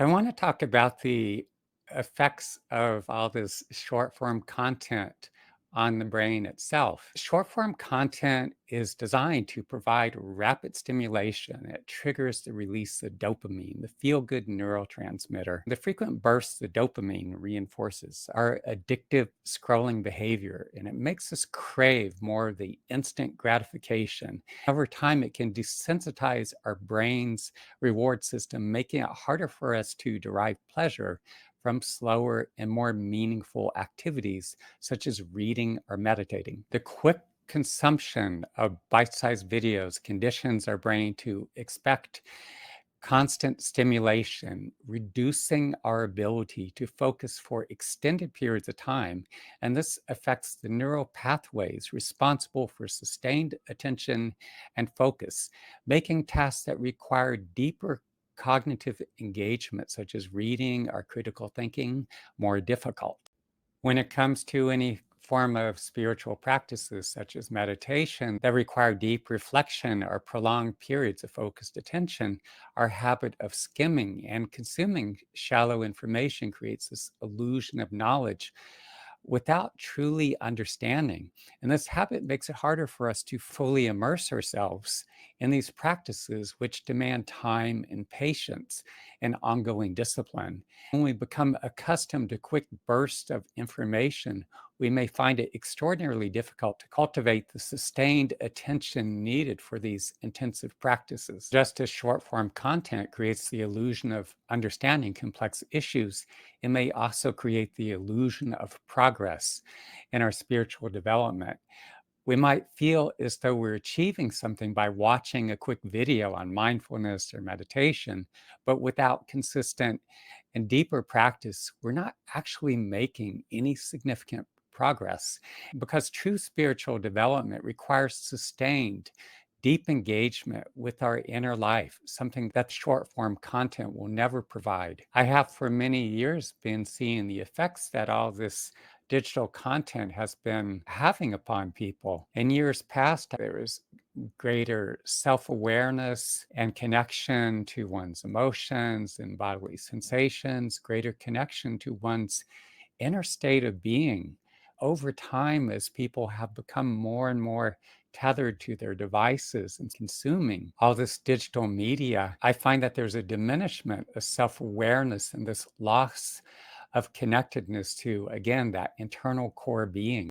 I want to talk about the effects of all this short form content on the brain itself. Short form content is designed to provide rapid stimulation. It triggers the release of dopamine, the feel good neurotransmitter. The frequent bursts of dopamine reinforces our addictive scrolling behavior, and it makes us crave more of the instant gratification. Over time, it can desensitize our brain's reward system, making it harder for us to derive pleasure from slower and more meaningful activities such as reading or meditating. The quick consumption of bite sized videos conditions our brain to expect constant stimulation, reducing our ability to focus for extended periods of time. And this affects the neural pathways responsible for sustained attention and focus, making tasks that require deeper cognitive engagement, such as reading or critical thinking, more difficult. When it comes to any form of spiritual practices such as meditation that require deep reflection or prolonged periods of focused attention, our habit of skimming and consuming shallow information creates this illusion of knowledge without truly understanding. And this habit makes it harder for us to fully immerse ourselves in these practices, which demand time and patience and ongoing discipline. When we become accustomed to quick bursts of information, we may find it extraordinarily difficult to cultivate the sustained attention needed for these intensive practices. Just as short form content creates the illusion of understanding complex issues, it may also create the illusion of progress in our spiritual development. We might feel as though we're achieving something by watching a quick video on mindfulness or meditation, but without consistent and deeper practice, we're not actually making any significant progress because true spiritual development requires sustained, deep engagement with our inner life, something that short form content will never provide. I have for many years been seeing the effects that all this digital content has been having upon people. In years past, there was greater self awareness and connection to one's emotions and bodily sensations, greater connection to one's inner state of being. Over time, as people have become more and more tethered to their devices and consuming all this digital media, I find that there's a diminishment of self awareness and this loss of connectedness to, again, that internal core being.